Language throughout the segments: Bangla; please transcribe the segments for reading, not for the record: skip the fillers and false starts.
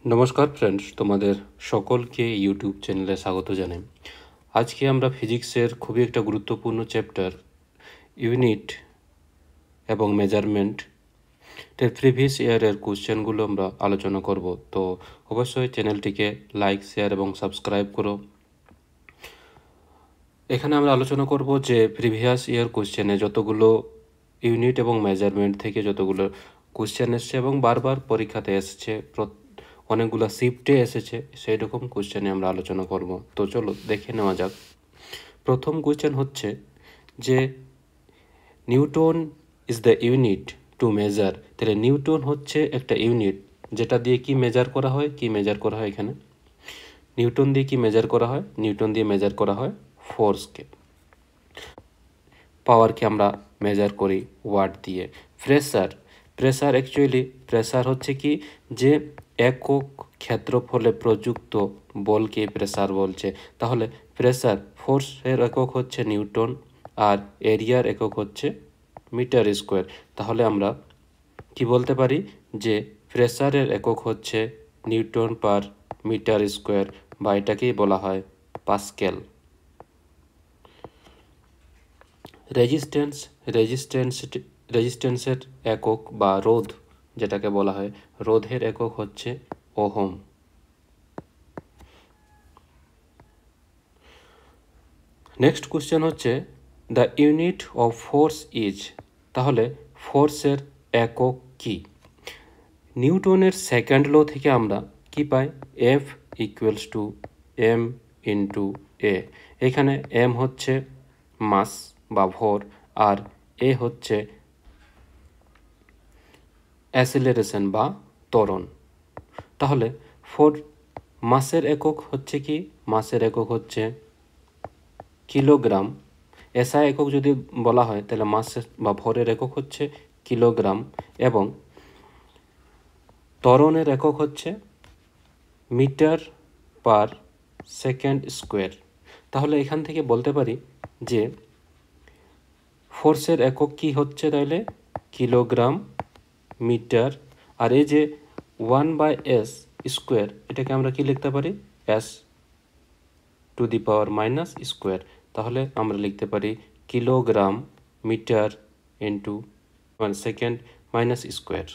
নমস্কার ফ্রেন্ডস, তোমাদের সকলকে ইউটিউব চ্যানেলে স্বাগত জানাই। আজকে আমরা ফিজিক্সের খুবই একটা গুরুত্বপূর্ণ চ্যাপ্টার ইউনিট এবং মেজারমেন্ট প্রিভিয়াস ইয়ারের কোশ্চেনগুলো আমরা আলোচনা করব। তো অবশ্যই চ্যানেলটিকে লাইক, শেয়ার এবং সাবস্ক্রাইব করো। এখানে আমরা আলোচনা করব যে প্রিভিয়াস ইয়ার কোশ্চেনে যতগুলো ইউনিট এবং মেজারমেন্ট থেকে যতগুলো কোশ্চেন এসছে এবং বারবার পরীক্ষাতে এসছে, অনেকগুলো শিফটে এসেছে, সেই রকম কোশ্চেনে আমরা আলোচনা করব। তো চলো দেখে নেওয়া যাক। প্রথম কোশ্চেন হচ্ছে যে Newton is the unit to measure. তাহলে নিউটন হচ্ছে একটা ইউনিট যেটা দিয়ে কি মেজার করা হয়, এখানে নিউটন দিয়ে কি মেজার করা হয়? নিউটন দিয়ে মেজার করা হয় ফোর্সকে, পাওয়ারকে আমরা মেজার করি ওয়াট দিয়ে। প্রেসার অ্যাকচুয়ালি প্রেসার হচ্ছে কি যে একক ক্ষেত্রফলে প্রযুক্ত বলকে প্রেসার বলছে। তাহলে প্রেসার ফোর্সের একক হচ্ছে নিউটন আর এরিয়ার একক হচ্ছে মিটার স্কোয়ার। তাহলে আমরা কি বলতে পারি যে প্রেসারের একক হচ্ছে নিউটন পার মিটার স্কোয়ার, বা এটাকেই বলা হয় পাস্কেল। রেজিস্ট্যান্সের একক বা রোধ যেটাকে বলা হয়, রোধের একক হচ্ছে ওহম। নেক্সট কোশ্চেন হচ্ছে the unit of force is. তাহলে ফোর্সের একক কি? নিউটনের সেকেন্ড ল থেকে আমরা কি পাই? F equals to M into A. এখানে এম হচ্ছে মাস বা ভর আর এ হচ্ছে অ্যাসিলারেশন বা ত্বরণ। তাহলে মাসের একক হচ্ছে কি? মাসের একক হচ্ছে কিলোগ্রাম। এসআই একক যদি বলা হয় তাহলে মাসের বা ভরের একক হচ্ছে কিলোগ্রাম, এবং ত্বরণের একক হচ্ছে মিটার পার সেকেন্ড স্কোয়ার। তাহলে এখান থেকে বলতে পারি যে ফোর্সের একক কি হচ্ছে? তাহলে কিলোগ্রাম, মিটার, আর এই যে 1/s স্কোয়ার, এটাকে আমরা কি লিখতে পারি? s to the power minus square. তাহলে আমরা লিখতে পারি kilogram metre into 1 second minus square.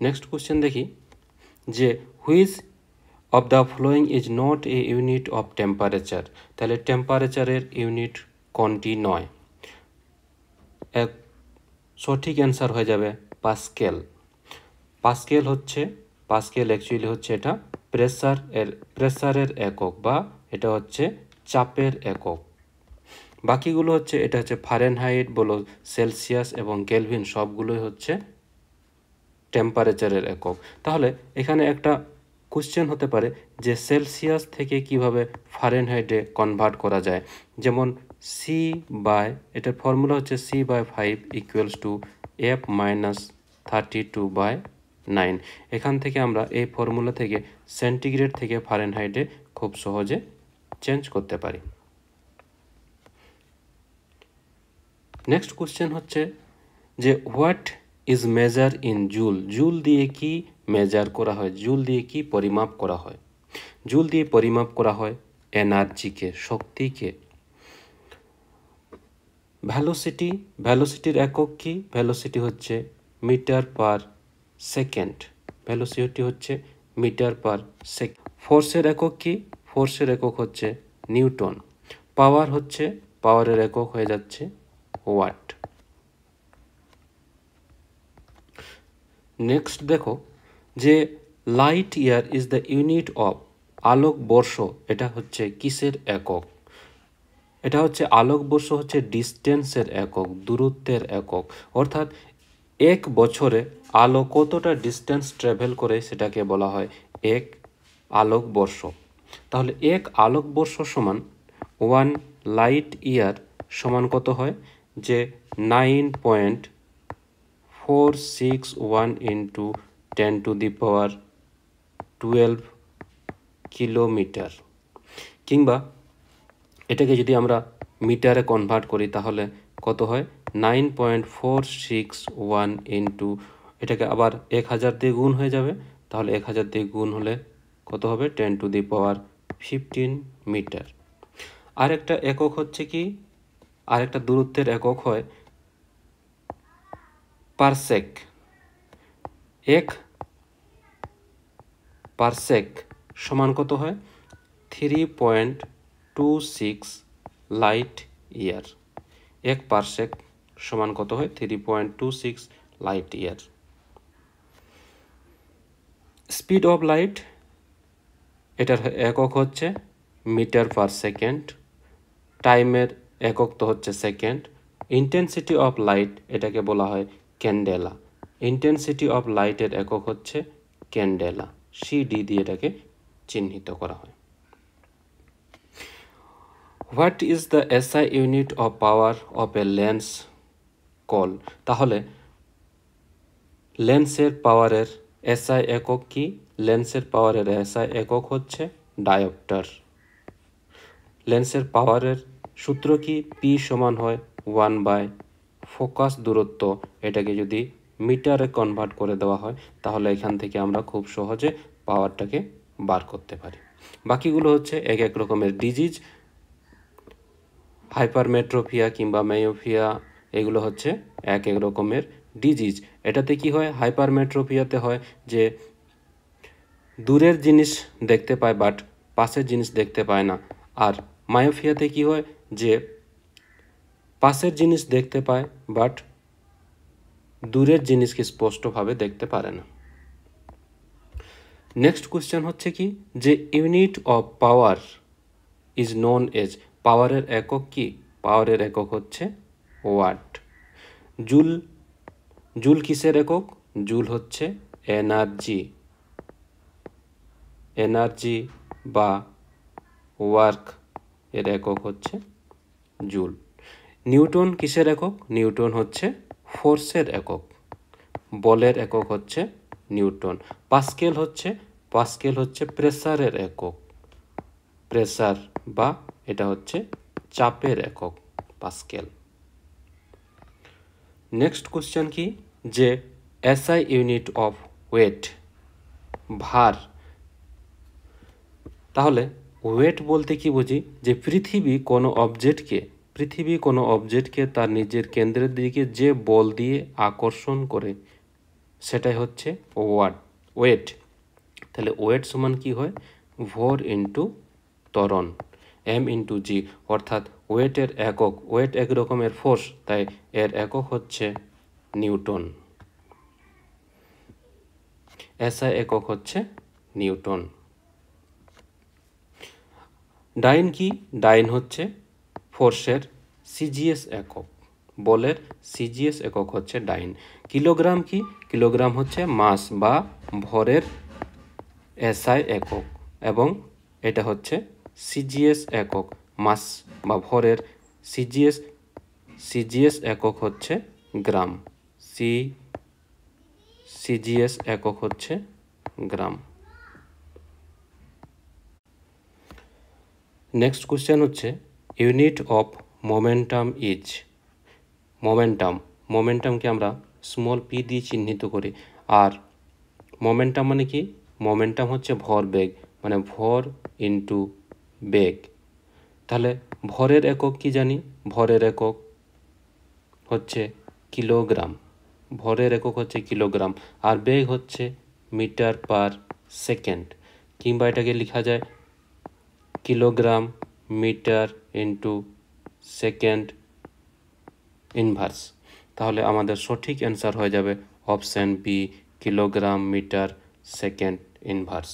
Next question দেখি যে which of the following is not a unit of temperature. তাহলে টেম্পারেচারের ইউনিট কোনটি নয়? এক সঠিক অ্যান্সার হয়ে যাবে পাস্কেল। পাস্কেল অ্যাকচুয়ালি হচ্ছে এটা প্রেসারের একক, বা এটা হচ্ছে চাপের একক। বাকিগুলো হচ্ছে এটা হচ্ছে ফারেনহাইট বলো, সেলসিয়াস এবং কেলভিন, সবগুলোই হচ্ছে টেম্পারেচারের একক। তাহলে এখানে একটা কোশ্চেন হতে পারে যে সেলসিয়াস থেকে কিভাবে ফারেনহাইটে কনভার্ট করা যায়। যেমন সি বাই, এটার ফর্মুলা হচ্ছে C/5 equals to F minus 32/9। এখান থেকে আমরা এই ফর্মুলা থেকে সেন্টিগ্রেড থেকে ফারেনহাইটে খুব সহজে চেঞ্জ করতে পারি। নেক্সট কোশ্চেন হচ্ছে যে what is measure in joule. Joule দিয়ে কি মেজার করা হয়? জুল দিয়ে কি পরিমাপ করা হয়? জুল দিয়ে পরিমাপ করা হয় এনার্জিকে, শক্তিকে। ভ্যালোসিটির একক কি? ভ্যালোসিটি হচ্ছে মিটার পার সেকেন্ড। ভ্যালোসিটি হচ্ছে মিটার পার সেকেন্ড। ফোর্সের একক কি? ফোর্সের একক হচ্ছে নিউটন। পাওয়ারের একক হয়ে যাচ্ছে ওয়াট। নেক্সট দেখো যে light year is the unit of. আলোকবর্ষ এটা হচ্ছে কিসের একক? এটা হচ্ছে আলোকবর্ষ হচ্ছে ডিস্টেন্সের একক, দূরত্বের একক। অর্থাৎ এক বছরে আলো কতটা ডিস্টেন্স ট্রাভেল করে সেটাকে বলা হয় এক আলোকবর্ষ। তাহলে এক আলোকবর্ষ সমান 1 লাইট ইয়ার সমান কত হয়? যে 9.461 ইন্টু 10⁻12 কিলোমিটার। কিংবা এটাকে যদি আমরা মিটারে কনভার্ট করি তাহলে কত হয়? 9.461 ইন্টু এটাকে আবার 1000 দিয়ে গুণ হয়ে যাবে, তাহলে 1000 দিয়ে গুণ হলে কত হবে 10⁻15 মিটার। আরেকটা একক হচ্ছে কি, আরেকটা দূরত্বের একক হয় পারসেক। 1 পারসেক সমান কত হয় 3.26 লাইট ইয়ার। 1 পারসেক সমান কত হয় 3.26 light year. Speed of light, এটার একক হচ্ছে মিটার পার সেকেন্ড। টাইমের একক তো হচ্ছে সেকেন্ড। ইন্টেন্সিটি অফ লাইট, এটাকে বলা হয় ক্যান্ডেলা। ইন্টেন্সিটি অফ লাইটের একক হচ্ছে ক্যান্ডেলা, সিডি দিয়ে এটাকে চিহ্নিত করা হয়। What is the SI unit of power of A lens call? তাহলে লেন্সের পাওয়ারের এসআই একক কি? লেন্সের পাওয়ারের এসআই একক হচ্ছে ডায়োপ্টার। লেন্সের পাওয়ারের সূত্র কি? পি সমান হয় 1/, ফোকাস দূরত্ব, এটাকে যদি মিটারে কনভার্ট করে দেওয়া হয় তাহলে এখান থেকে আমরা খুব সহজে পাওয়ারটাকে বার করতে পারি। বাকিগুলো হচ্ছে এক এক রকমের ডিজিজ। হাইপারমেট্রোপিয়া কিংবা মায়োপিয়া, এগুলো হচ্ছে এক এক রকমের ডিজিজ। এটাতে কি হয়, হাইপারমেট্রোপিয়াতে হয় যে দূরের জিনিস দেখতে পায় বাট পাশের জিনিস দেখতে পায় না। আর মায়োপিয়াতে কি হয় যে পাশের জিনিস দেখতে পায় বাট দূরের জিনিসকে স্পষ্টভাবে দেখতে পারে না। নেক্সট কোশ্চেন হচ্ছে কি, যে unit of power is known as, পাওয়ারের একক কি? পাওয়ারের একক হচ্ছে ওয়াট। জুল, জুল কিসের একক? জুল হচ্ছে এনার্জি। এনার্জি বা ওয়ার্ক এর একক হচ্ছে জুল। নিউটন কিসের একক? নিউটন হচ্ছে ফোর্সের একক। বলের একক হচ্ছে নিউটন। পাস্কেল হচ্ছে প্রেসারের একক। প্রেসার বা এটা হচ্ছে চাপের একক পাস্কেল। নেক্সট কোশ্চেন কি, যে এসআই ইউনিট অফ ওয়েট, ভার। তাহলে ওয়েট বলতে কি বুঝি, যে পৃথিবী কোনো অবজেক্টকে তার নিজের কেন্দ্রের দিকে যে বল দিয়ে আকর্ষণ করে সেটাই হচ্ছে ওয়েট। তাহলে ওয়েট সমান কি হয়, ভর ইন্টু ত্বরণ, m/g, অর্থাৎ ওয়েটের একক, ওয়েট এক রকমের ফোর্স, তাই এর একক হচ্ছে নিউটন। এসআই একক হচ্ছে নিউটন। ডাইন কি? ডাইন হচ্ছে ফোর্সের সিজিএস একক। বলের সিজিএস একক হচ্ছে ডাইন। কিলোগ্রাম কি? কিলোগ্রাম হচ্ছে মাস বা ভরের এসআই একক, এবং এটা হচ্ছে সিজিএস একক। মাস বা ভরের সিজিএস একক হচ্ছে গ্রাম। সিজিএস একক হচ্ছে গ্রাম। নেক্সট কোশ্চেন হচ্ছে ইউনিট অফ মোমেন্টাম ইজ। মোমেন্টামকে আমরা স্মল পি দিয়ে চিহ্নিত করি। আর মোমেন্টাম মানে কি? মোমেন্টাম হচ্ছে ভরবেগ, মানে ভর ইন্টু বেগ। তাহলে ভরের একক কি জানি? ভরের একক হচ্ছে কিলোগ্রাম। ভরের একক হচ্ছে কিলোগ্রাম। আর বেগ হচ্ছে মিটার পার সেকেন্ড, কিংবা এটাকে লেখা যায় kilogram metre into second inverse. তাহলে আমাদের সঠিক অ্যান্সার হয়ে যাবে option B, kilogram metre second inverse.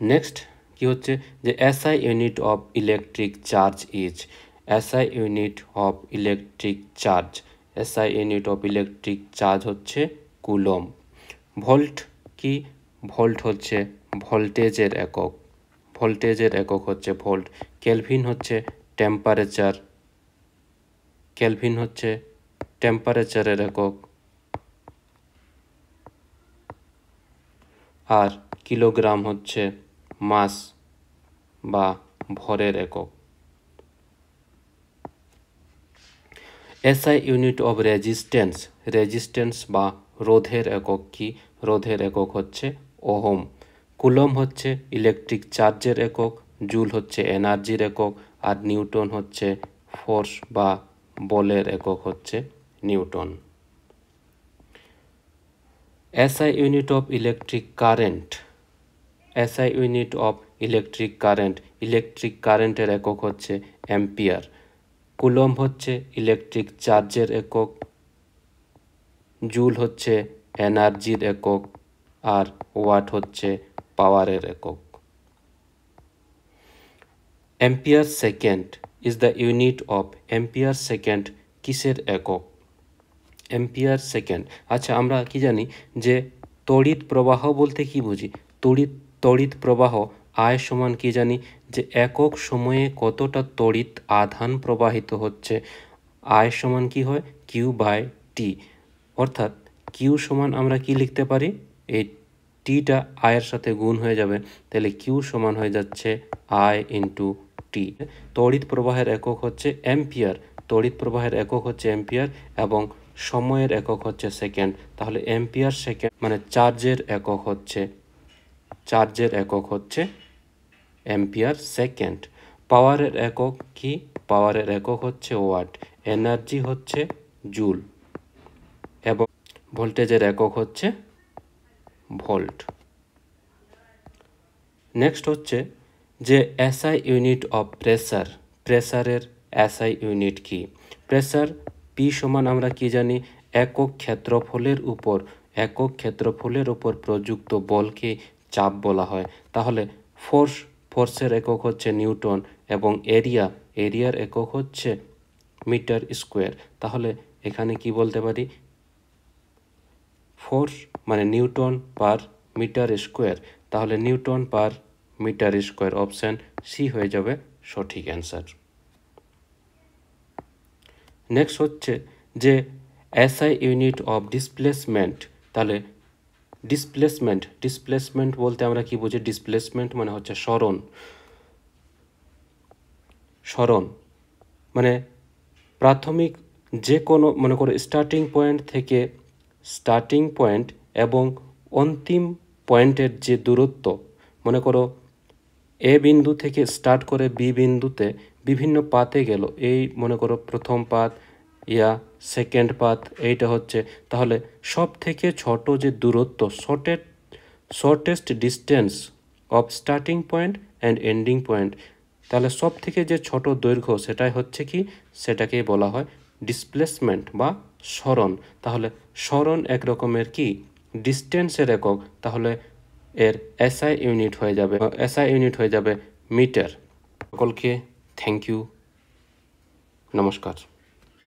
Next কি হচ্ছে, যে SI unit of electric charge is. SI unit of electric charge, SI unit of electric charge হচ্ছে কুলম। ভোল্ট কি? ভোল্ট হচ্ছে ভোল্টেজের একক। ভোল্টেজের একক হচ্ছে ভোল্ট। কেলভিন হচ্ছে টেম্পারেচার। কেলভিন হচ্ছে টেম্পারেচারের একক। আর কিলোগ্রাম হচ্ছে মাস বা ভরের একক। SI unit of resistance, resistance বা রোধের একক কি? রোধের একক হচ্ছে ওহম। কুলম হচ্ছে ইলেকট্রিক চার্জের একক, জুল হচ্ছে এনার্জির একক, আর নিউটন হচ্ছে ফোর্স বা বলের একক হচ্ছে Newton. SI unit of electric current, SI unit of electric current, electric কারেন্টের একক হচ্ছে অ্যাম্পিয়ার। কুলম হচ্ছে ইলেকট্রিক চার্জের একক, জুল হচ্ছে এনার্জির একক, আর ওয়াট হচ্ছে পাওয়ারের একক। Ampere second is the unit of, ampere second কিসের একক? Ampere second. আচ্ছা, আমরা কি জানি যে তড়িৎ প্রবাহ বলতে কি বুঝি? তড়িৎ প্রবাহ আয় সমান কি জানি? যে একক সময়ে কতটা তড়িৎ আধান প্রবাহিত হচ্ছে। আয় সমান কি হয়? Q by T. অর্থাৎ কিউ সমান আমরা কি লিখতে পারি? এই টিটা আয়ের সাথে গুণ হয়ে যাবে, তাহলে কিউ সমান হয়ে যাচ্ছে আই ইন্টু টি। তড়িৎ প্রবাহের একক হচ্ছে অ্যাম্পিয়ার, তড়িৎ প্রবাহের একক হচ্ছে অ্যাম্পিয়ার এবং সময়ের একক হচ্ছে সেকেন্ড। তাহলে অ্যাম্পিয়ার সেকেন্ড মানে চার্জের একক হচ্ছে অ্যাম্পিয়ার সেকেন্ড। পাওয়ারের একক কি? পাওয়ারের একক হচ্ছে ওয়াট, এনার্জি হচ্ছে জুল এবং ভোল্টেজের একক হচ্ছে ভোল্ট। নেক্সট হচ্ছে যে এসআই ইউনিট অফ প্রেসার, প্রেসারের এসআই ইউনিট কি? প্রেসার পি সমান আমরা কি জানি? একক ক্ষেত্রফলের উপর প্রযুক্ত বলকে চাপ বলা হয়। তাহলে ফোর্সের একক হচ্ছে নিউটন এবং এরিয়ার একক হচ্ছে মিটার স্কোয়ার। তাহলে এখানে কি বলতে পারি? ফোর্স মানে নিউটন পার মিটার স্কোয়ার। তাহলে newton per metre square, option C হয়ে যাবে সঠিক অ্যান্সার। নেক্সট হচ্ছে যে এসআই ইউনিট অফ ডিসপ্লেসমেন্ট। তাহলে ডিসপ্লেসমেন্ট বলতে আমরা কি বুঝি? ডিসপ্লেসমেন্ট মানে হচ্ছে সরণ মানে প্রাথমিক যে কোনো মনে করো স্টার্টিং পয়েন্ট এবং অন্তিম পয়েন্টের যে দূরত্ব, মনে করো এ বিন্দু থেকে স্টার্ট করে বি বিন্দুতে বিভিন্ন পাতে গেল, এই মনে করো প্রথম পাত ইয়া সেকেন্ড পাত, এইটা হচ্ছে। তাহলে সব থেকে ছোট যে দূরত্ব, shortest distance of starting point and ending point, তাহলে সব থেকে যে ছোট দৈর্ঘ্য সেটাই হচ্ছে কি? সেটাকেই বলা হয় ডিসপ্লেসমেন্ট বা সরণ। তাহলে সরণ এক রকমের কি? ডিস্টেন্সের একক। তাহলে এর এসআই ইউনিট হয়ে যাবে মিটার। সকলকে থ্যাংক ইউ, নমস্কার।